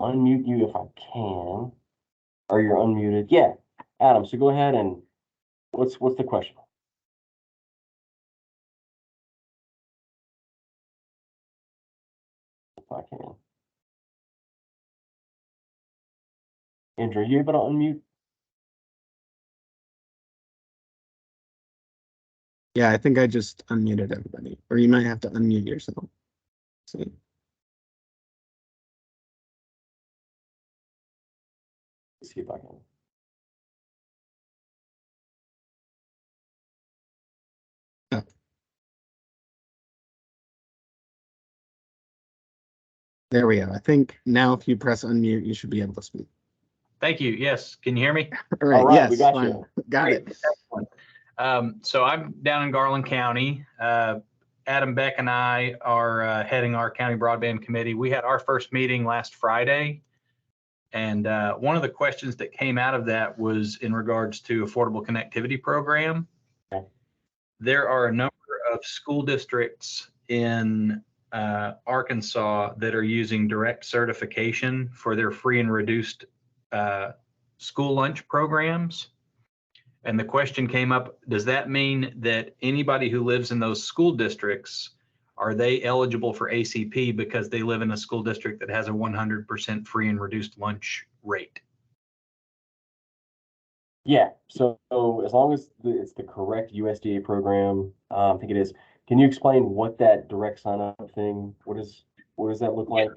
unmute you if I can. Or you're unmuted. Yeah, Adam. So go ahead and what's the question? If I can. Andrew, are you able to unmute? Yeah, I think I just unmuted everybody, or you might have to unmute yourself. See. Let's see if I can. Oh. There we go. I think now if you press unmute, you should be able to speak. Thank you. Yes. Can you hear me? All right. All right, Yes, we got fine. you. Got Great. it. Excellent. So I'm down in Garland County. Adam Beck and I are heading our county broadband committee. We had our first meeting last Friday. And one of the questions that came out of that was in regards to affordable connectivity program. Okay. There are a number of school districts in Arkansas that are using direct certification for their free and reduced school lunch programs. And the question came up, does that mean that anybody who lives in those school districts, are they eligible for ACP because they live in a school district that has a 100% free and reduced lunch rate? Yeah, so as long as it's the correct USDA program, I think it is. Can you explain what that direct sign up thing, what does that look like?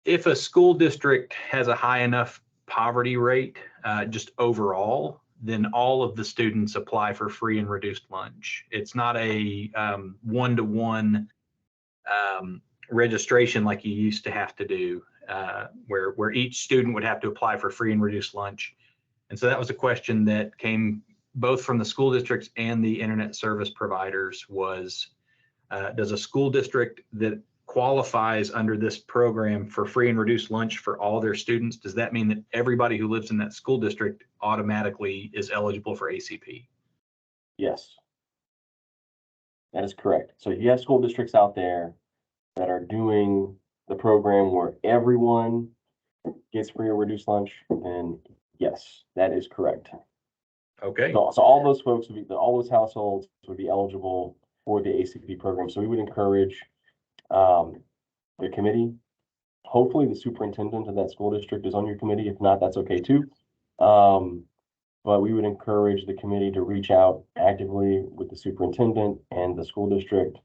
If a school district has a high enough poverty rate, just overall, then all of the students apply for free and reduced lunch. It's not a one-to-one registration like you used to have to do, where each student would have to apply for free and reduced lunch. And so that was a question that came both from the school districts and the internet service providers was, does a school district that qualifies under this program for free and reduced lunch for all their students, does that mean that everybody who lives in that school district automatically is eligible for ACP? Yes, that is correct. So if you have school districts out there that are doing the program where everyone gets free or reduced lunch, then yes, that is correct. Okay. So all those folks would be, all those households would be eligible for the ACP program. So we would encourage the committee. Hopefully the superintendent of that school district is on your committee. If not, that's okay too. But we would encourage the committee to reach out actively with the superintendent and the school district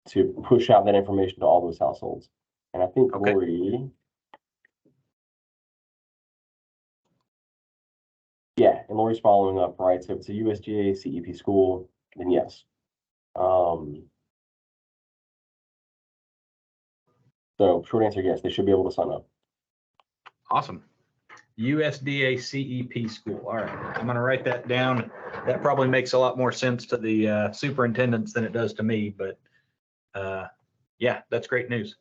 to push out that information to all those households. And I think Okay. Lori, yeah, and Lori's following up, right? So if it's a USDA CEP school, then yes. So short answer, yes, they should be able to sign up. Awesome. USDA CEP school. All right, I'm going to write that down. That probably makes a lot more sense to the superintendents than it does to me, but yeah, that's great news.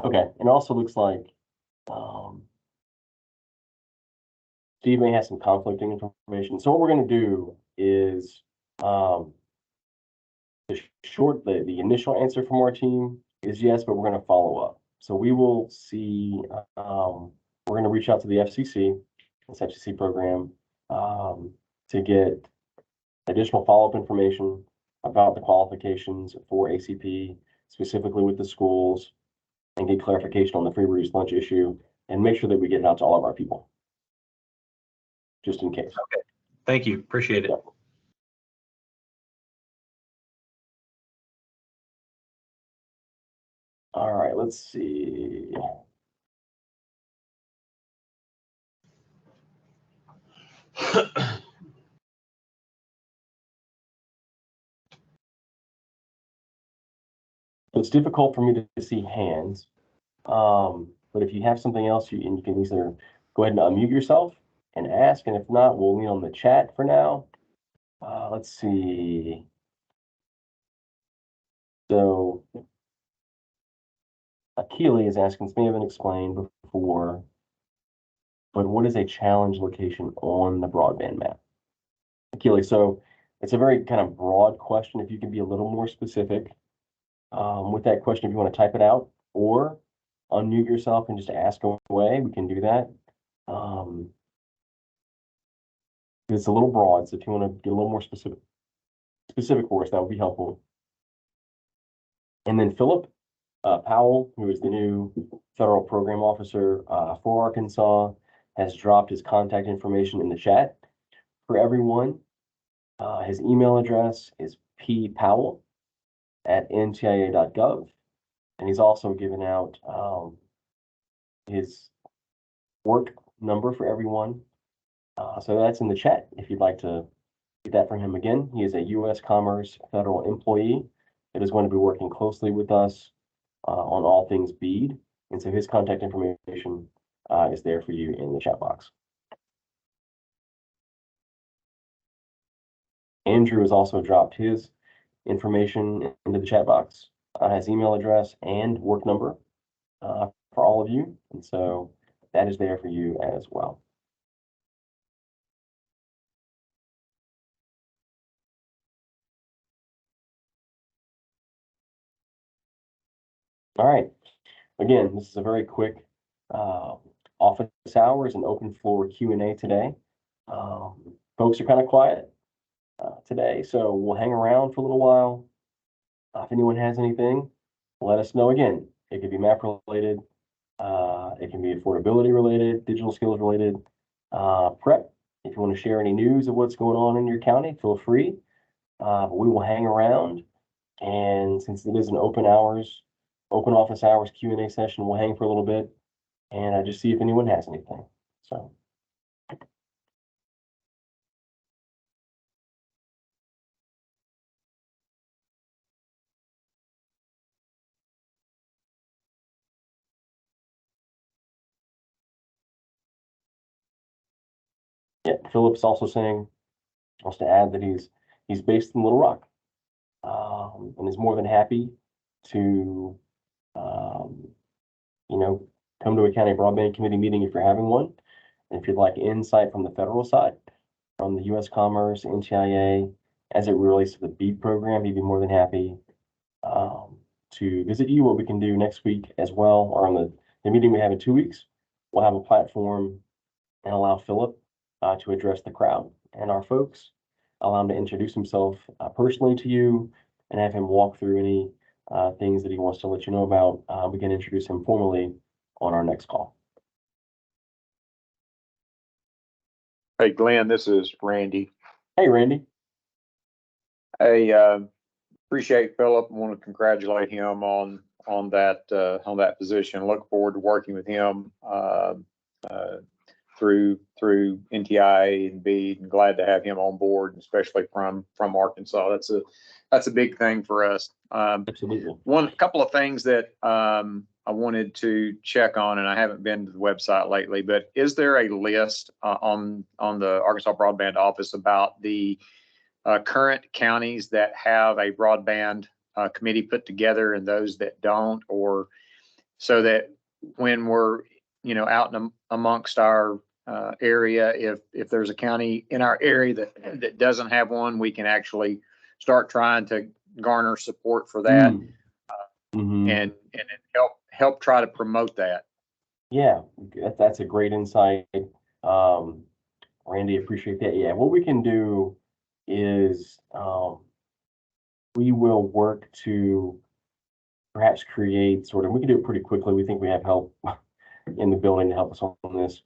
Okay, and it also looks like Steve may have some conflicting information. So what we're going to do is the initial answer from our team is yes, but we're going to follow up. So we will see. We're going to reach out to the FCC, this FCC program, to get additional follow-up information about the qualifications for ACP, specifically with the schools, and get clarification on the free reduced lunch issue, and make sure that we get it out to all of our people, just in case. Okay. Thank you. Appreciate it. Yeah. All right, let's see. It's difficult for me to see hands, but if you have something else, you can either go ahead and unmute yourself and ask, and if not, we'll lean on the chat for now. Let's see. So Akili is asking, this may have been explained before. but what is a challenge location on the broadband map? Keely, so it's a very kind of broad question. If you can be a little more specific with that question, if you want to type it out or unmute yourself and just ask away, we can do that. It's a little broad, so if you want to get a little more specific for us, that would be helpful. And then Philip Powell, who is the new federal program officer for Arkansas, has dropped his contact information in the chat for everyone. His email address is ppowell@ntia.gov, and he's also given out his work number for everyone. So that's in the chat if you'd like to get that from him. Again, he is a U.S. Commerce federal employee that is going to be working closely with us on all things BEAD. And so his contact information is there for you in the chat box. Andrew has also dropped his information into the chat box, his email address and work number for all of you. And so that is there for you as well. All right. Again, this is a very quick office hours and open floor Q&A today. Folks are kind of quiet today, so we'll hang around for a little while. If anyone has anything, let us know. Again, it could be map related, it can be affordability related, digital skills related, prep. If you want to share any news of what's going on in your county, feel free. But we will hang around, and since it is an open office hours Q&A session, we'll hang for a little bit and just see if anyone has anything. So. Yeah, Philip's also saying, wants to add that he's based in Little Rock, and is more than happy to, come to a county broadband committee meeting if you're having one. And if you'd like insight from the federal side, from the U.S. Commerce, NTIA, as it relates to the BEAD program, he'd be more than happy to visit you. What we can do next week as well, or on the meeting we have in 2 weeks, we'll have a platform and allow Philip to address the crowd and our folks, allow him to introduce himself personally to you and have him walk through any things that he wants to let you know about. We can introduce him formally on our next call. Hey, Glenn, this is Randy. Hey, Randy. I appreciate Philip. I want to congratulate him on that position. Look forward to working with him through NTIA and BEAD, and glad to have him on board, especially from Arkansas. That's a big thing for us. Absolutely. Couple of things that I wanted to check on, and I haven't been to the website lately, but is there a list on the Arkansas Broadband Office about the current counties that have a broadband committee put together and those that don't, or so that when we're out amongst our area, if there's a county in our area that doesn't have one, we can actually start trying to garner support for that. And help try to promote that. Yeah, that's a great insight. Randy, appreciate that. Yeah, what we can do is we will work to perhaps create we can do it pretty quickly. We think we have help in the building to help us on this.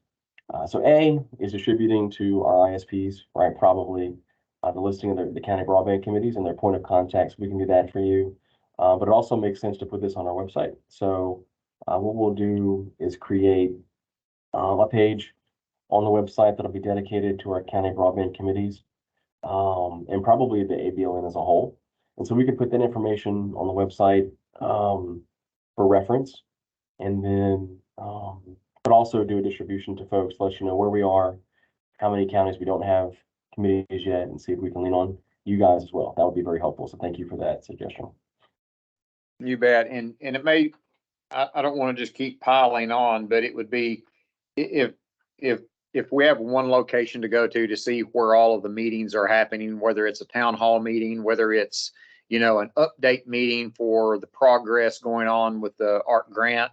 So A is distributing to our ISPs, right? Probably the listing of the county broadband committees and their point of contacts. We can do that for you. But it also makes sense to put this on our website. So what we'll do is create a page on the website that'll be dedicated to our county broadband committees and probably the ABLN as a whole. And so we can put that information on the website for reference, and then but also do a distribution to folks, let you know where we are, how many counties we don't have committees yet, and see if we can lean on you guys as well. That would be very helpful. So thank you for that suggestion. You bet. And it may, I don't want to just keep piling on, but it would be if if we have one location to go to see where all of the meetings are happening, whether it's a town hall meeting, whether it's, you know, an update meeting for the progress going on with the ARC grant,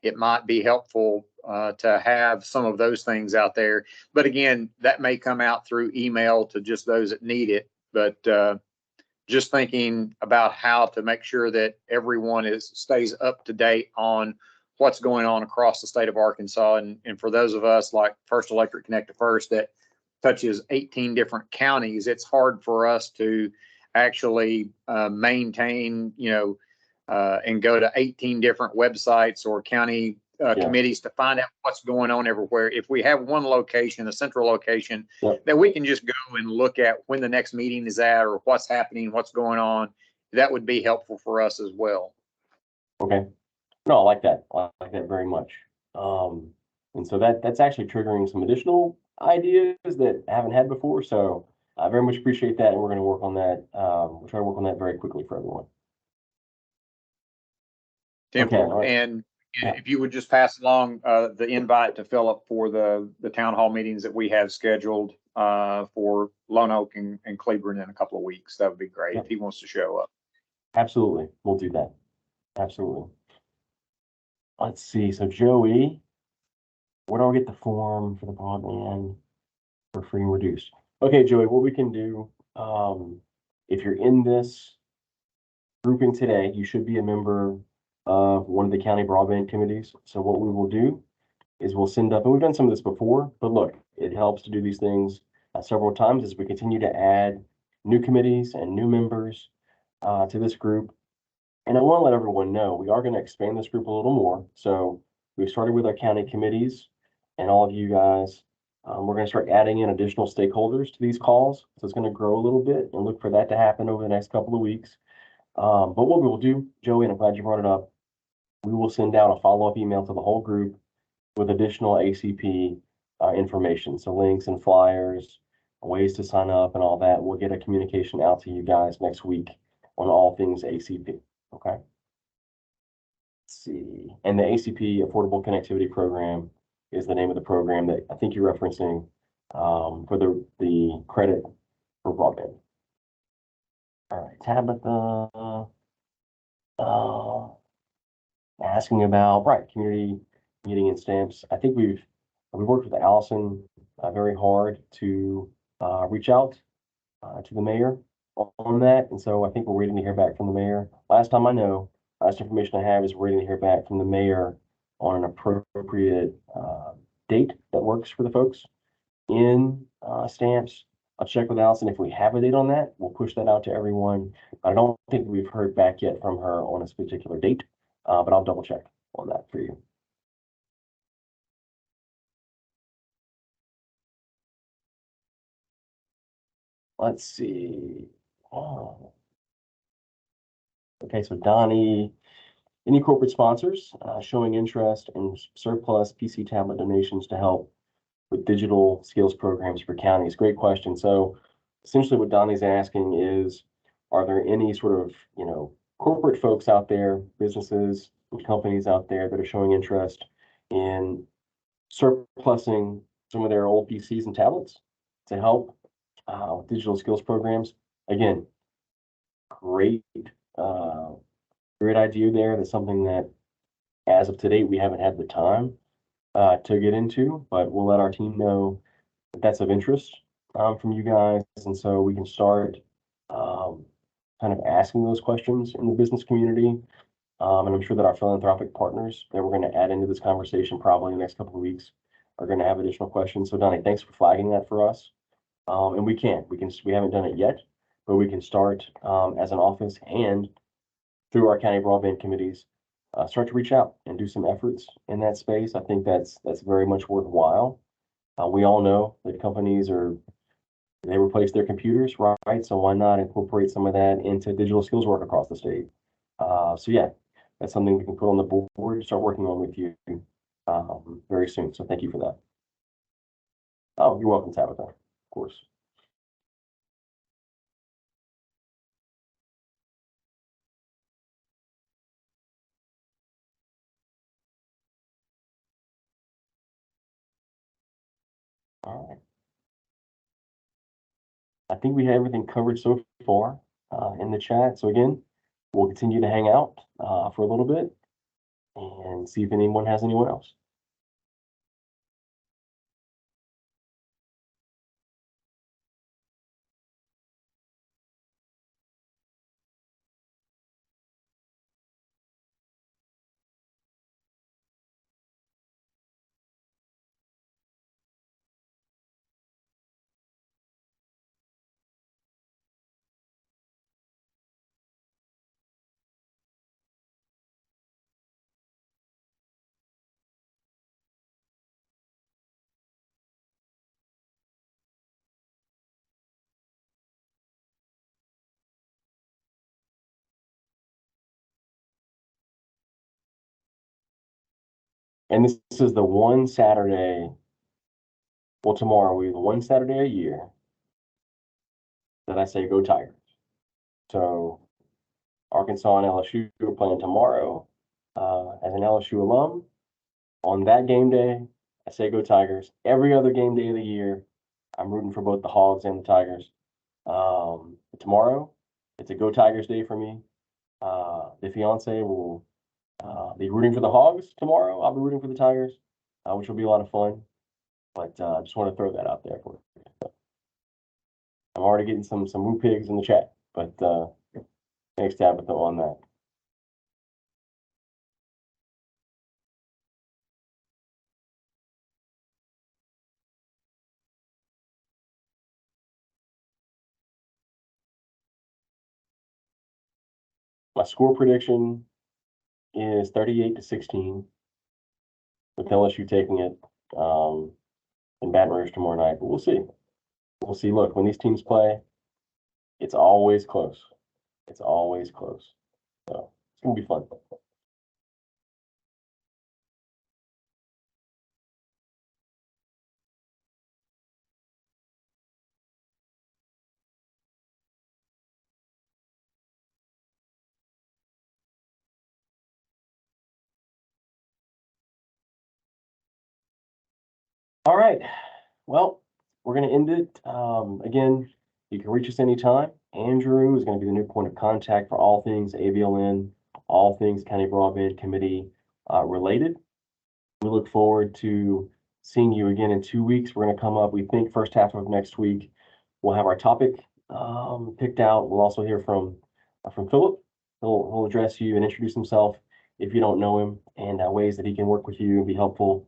it might be helpful to have some of those things out there. But again, that may come out through email to just those that need it. But just thinking about how to make sure that everyone stays up to date on what's going on across the state of Arkansas. And for those of us like First Electric Connect to First that touches 18 different counties, it's hard for us to actually maintain, you know, and go to 18 different websites or county committees to find out what's going on everywhere. If we have one location, a central location, that we can just go and look at when the next meeting is at or what's happening, what's going on, that would be helpful for us as well. Okay. No, I like that. I like that very much. And so that's actually triggering some additional ideas that I haven't had before. So I very much appreciate that. And we're going to work on that. We'll try to work on that very quickly for everyone. Tim, Okay, all right. and if you would just pass along the invite to Philip for the town hall meetings that we have scheduled for Lone Oak and Cleburne in a couple of weeks, that would be great if he wants to show up. Absolutely. We'll do that. Absolutely. Let's see. So Joey, where do I get the form for the broadband for free and reduced? Okay, Joey, what we can do, if you're in this grouping today, you should be a member of one of the county broadband committees. So what we will do is we'll send up, and we've done some of this before, but look, it helps to do these things several times as we continue to add new committees and new members to this group. And I want to let everyone know, we are going to expand this group a little more. So we've started with our county committees and all of you guys. We're going to start adding in additional stakeholders to these calls. So it's going to grow a little bit and look for that to happen over the next couple of weeks. But what we will do, Joey, and I'm glad you brought it up, we will send out a follow-up email to the whole group with additional ACP information. So links and flyers, ways to sign up and all that. We'll get a communication out to you guys next week on all things ACP. Okay. Let's see. And the ACP Affordable Connectivity Program is the name of the program that I think you're referencing for the credit for broadband. All right, Tabitha. Asking about community meeting and stamps. I think we worked with Allison very hard to reach out to the mayor on that, and so I think we're waiting to hear back from the mayor. Last information I have is we're waiting to hear back from the mayor on an appropriate date that works for the folks in stamps. I'll check with Allison. If we have a date on that, we'll push that out to everyone. I don't think we've heard back yet from her on a particular date, but I'll double check on that for you. Let's see. Oh. Okay, so Donnie, any corporate sponsors showing interest in surplus PC tablet donations to help with digital skills programs for counties? Great question. So essentially what Donnie's asking is, are there any sort of, corporate folks out there, businesses and companies out there that are showing interest in surplusing some of their old PCs and tablets to help with digital skills programs? Again, great idea there. That's something that as of today, we haven't had the time to get into, but we'll let our team know that that's of interest from you guys. And so we can start kind of asking those questions in the business community. And I'm sure that our philanthropic partners that we're going to add into this conversation probably in the next couple of weeks are going to have additional questions. So Donnie, thanks for flagging that for us. And we haven't done it yet, but we can start as an office and through our county broadband committees, start to reach out and do some efforts in that space. I think that's very much worthwhile. We all know that companies they replace their computers, right? So why not incorporate some of that into digital skills work across the state? So yeah, that's something we can put on the board and start working on with you very soon. So thank you for that. Oh, you're welcome, Tabitha, of course. All right. I think we have everything covered so far in the chat. So again, we'll continue to hang out for a little bit and see if anyone has anyone else. And this is the one Saturday, well, tomorrow will be the one Saturday a year that I say go Tigers. So Arkansas and LSU are playing tomorrow. As an LSU alum, on that game day, I say go Tigers. Every other game day of the year, I'm rooting for both the Hogs and the Tigers. Tomorrow, it's a go Tigers day for me. The fiance will be rooting for the Hogs tomorrow. I'll be rooting for the Tigers, which will be a lot of fun. But I just want to throw that out there for you. I'm already getting some woo pigs in the chat, but thanks, Tabitha, on that. My score prediction is 38-16, with LSU taking it in Baton Rouge tomorrow night. But we'll see. We'll see. Look, when these teams play, it's always close. It's always close. So it's going to be fun. All right. Well, we're going to end it. Again, you can reach us anytime. Andrew is going to be the new point of contact for all things ABLN, all things County Broadband Committee related. We look forward to seeing you again in 2 weeks. We're going to come up, we think, first half of next week. We'll have our topic picked out. We'll also hear from Philip. He'll address you and introduce himself if you don't know him, and ways that he can work with you and be helpful.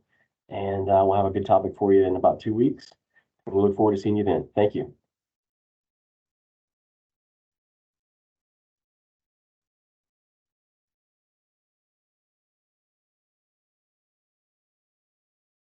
And we'll have a good topic for you in about 2 weeks. And we look forward to seeing you then. Thank you.